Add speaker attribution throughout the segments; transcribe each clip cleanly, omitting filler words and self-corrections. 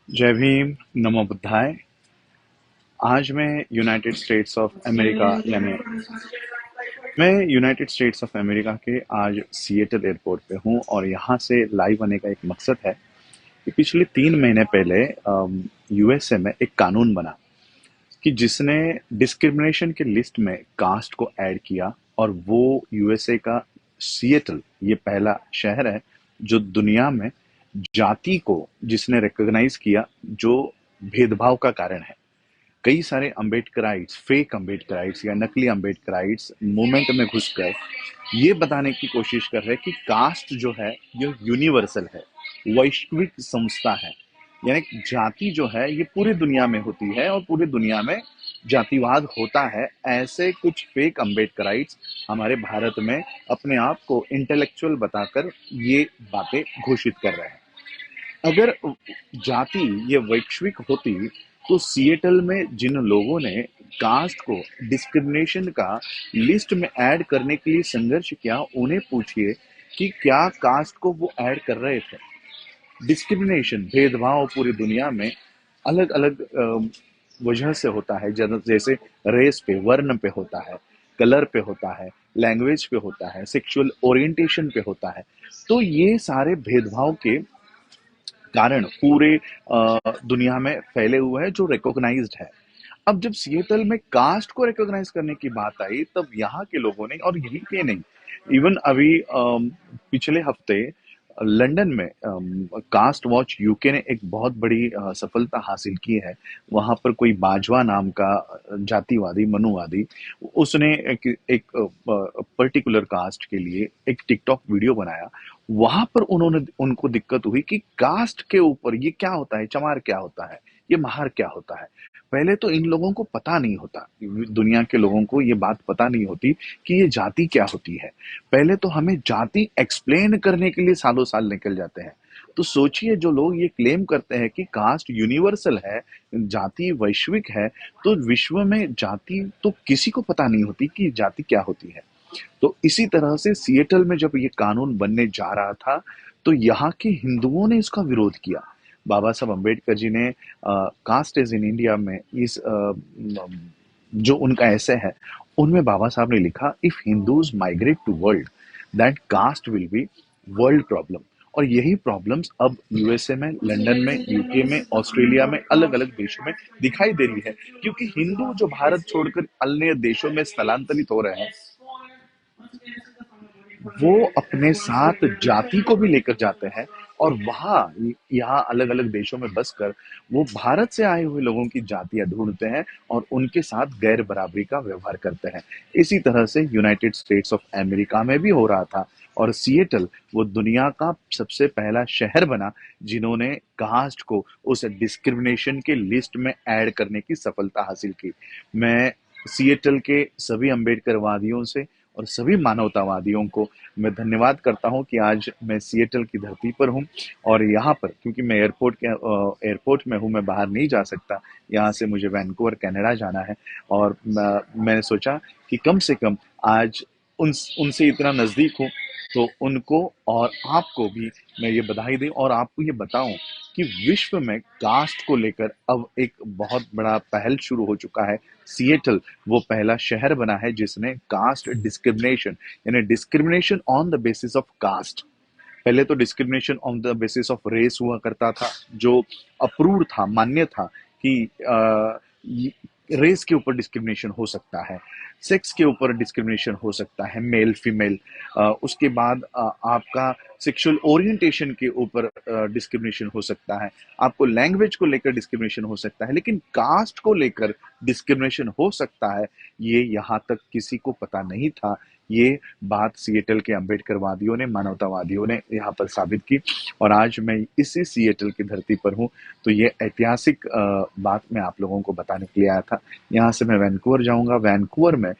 Speaker 1: जय भीम, नमो बुद्धाय। आज मैं यूनाइटेड स्टेट्स ऑफ अमेरिका के आज सिएटल एयरपोर्ट पे हूँ और यहाँ से लाइव आने का एक मकसद है कि पिछले 3 महीने पहले यूएसए में एक कानून बना कि जिसने डिस्क्रिमिनेशन के लिस्ट में कास्ट को ऐड किया। और वो यूएसए का सिएटल ये पहला शहर है जो दुनिया में जाति को जिसने रिकॉग्नाइज किया, जो भेदभाव का कारण है। कई सारे अम्बेडकराइट्स, फेक अम्बेडकराइट्स या नकली अम्बेडकराइट्स मूवमेंट में घुसकर ये बताने की कोशिश कर रहे हैं कि कास्ट जो है ये यूनिवर्सल है, वैश्विक संस्था है। यानी जाति जो है ये पूरी दुनिया में होती है और पूरी दुनिया में जातिवाद होता है। ऐसे कुछ फेक अम्बेडकराइट्स हमारे भारत में अपने आप को इंटेलेक्चुअल बताकर ये बातें घोषित कर रहे हैं। अगर जाति ये वैश्विक होती तो सिएटल में जिन लोगों ने कास्ट को डिस्क्रिमिनेशन का लिस्ट में ऐड करने के लिए संघर्ष किया, उन्हें पूछिए कि क्या कास्ट को वो ऐड कर रहे थे। डिस्क्रिमिनेशन, भेदभाव पूरी दुनिया में अलग अलग वजह से होता है। जैसे रेस पे, वर्ण पे होता है, कलर पे होता है, लैंग्वेज पे होता है, सेक्सुअल ओरिएंटेशन पे होता है। तो ये सारे भेदभाव के कारण पूरे दुनिया में फैले हुए हैं, जो रिकॉग्नाइज्ड है। अब जब सिएटल में कास्ट को रिकॉग्नाइज करने की बात आई, तब यहाँ के लोगों ने, और यही के नहीं, इवन अभी पिछले हफ्ते लंदन में कास्ट वॉच यूके ने एक बहुत बड़ी सफलता हासिल की है। वहां पर कोई बाजवा नाम का जातिवादी, मनुवादी, उसने एक पर्टिकुलर कास्ट के लिए एक टिकटॉक वीडियो बनाया। वहां पर उनको दिक्कत हुई कि कास्ट के ऊपर ये क्या होता है, चमार क्या होता है, ये महार क्या होता है। पहले तो इन लोगों को पता नहीं होता, दुनिया के लोगों को ये बात पता नहीं होती कि ये जाति क्या होती है। पहले तो हमें जाति एक्सप्लेन करने के लिए सालों साल निकल जाते हैं। तो सोचिए, जो लोग ये क्लेम करते हैं कि कास्ट यूनिवर्सल है, जाति वैश्विक है, तो विश्व में जाति तो किसी को पता नहीं होती कि जाति क्या होती है। तो इसी तरह से सिएटल में जब ये कानून बनने जा रहा था, तो यहाँ के हिंदुओं ने इसका विरोध किया। बाबा साहब अम्बेडकर जी ने कास्ट इज इन इंडिया में जो उनका ऐसे है, उनमें बाबा साहब ने लिखा, if Hindus migrate to world, that caste will be world problem. और यही प्रॉब्लम्स अब यूएसए में, लंदन में, यूके में, ऑस्ट्रेलिया में, अलग अलग देशों में दिखाई दे रही है। क्योंकि हिंदू जो भारत छोड़कर अन्य देशों में स्थलांतरित हो रहे हैं, वो अपने साथ जाति को भी लेकर जाते हैं। और वहां यहाँ अलग अलग देशों में बसकर वो भारत से आए हुए लोगों की जातियां ढूंढते हैं और उनके साथ गैर बराबरी का व्यवहार करते हैं। इसी तरह से यूनाइटेड स्टेट्स ऑफ अमेरिका में भी हो रहा था। और सिएटल वो दुनिया का सबसे पहला शहर बना जिन्होंने कास्ट को उस डिस्क्रिमिनेशन के लिस्ट में ऐड करने की सफलता हासिल की। मैं सिएटल के सभी अम्बेडकरवादियों से और सभी मानवतावादियों को मैं धन्यवाद करता हूं कि आज मैं सिएटल की धरती पर हूं। और यहाँ पर, क्योंकि मैं एयरपोर्ट में हूं, मैं बाहर नहीं जा सकता। यहाँ से मुझे वैंकूवर कनाडा जाना है। और मैंने सोचा कि कम से कम आज उनसे इतना नजदीक हूं, तो उनको और आपको भी मैं ये बधाई दूं और आपको ये बताऊं कि विश्व में कास्ट को लेकर अब एक बहुत बड़ा पहल शुरू हो चुका है। सिएटल वो पहला शहर बना है जिसने कास्ट डिस्क्रिमिनेशन, यानी discrimination on the basis of caste. पहले तो discrimination on the basis of race हुआ करता था, जो अप्रूव था, मान्य था कि रेस के ऊपर डिस्क्रिमिनेशन हो सकता है, सेक्स के ऊपर डिस्क्रिमिनेशन हो सकता है, मेल फीमेल। उसके बाद आपका सेक्सुअल ओरिएंटेशन के ऊपर डिस्क्रिमिनेशन हो सकता है, आपको लैंग्वेज को लेकर डिस्क्रिमिनेशन हो सकता है, लेकिन कास्ट को लेकर डिस्क्रिमिनेशन हो सकता है, ये यहाँ तक किसी को पता नहीं था। ये बात सिएटल के अम्बेडकरवादियों ने, मानवतावादियों ने यहाँ पर साबित की। और आज मैं इसी सिएटल की धरती पर हूँ। तो ये ऐतिहासिक बात मैं आप लोगों को बताने के लिए आया था। यहाँ से मैं वैंकूवर जाऊंगा। वैंकूवर में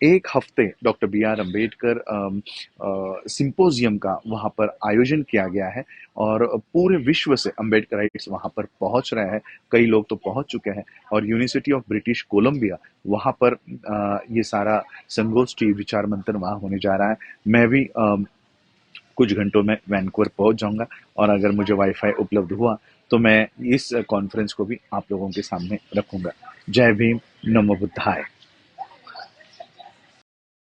Speaker 1: एक हफ्ते doctor B R Ambedkar symposium का वहाँ पर आयोजन किया गया है। और पूरे विश्व से अम्बेडकराइट्स वहाँ पर पहुँच रहे हैं, कई लोग तो पहुँच चुके हैं। और यूनिवर्सिटी ऑफ ब्रिटिश कोलंबिया, वहाँ पर ये सारा संगोष्ठी, विचार मंथन वहाँ होने जा रहा है। मैं भी कुछ घंटों में वैनकूवर पहुंच जाऊंगा और अगर मुझे वाईफाई उपलब्ध हुआ तो मैं इस कॉन्फ्रेंस को भी आप लोगों के सामने रखूंगा। जय भीम, नमो बुद्धाय।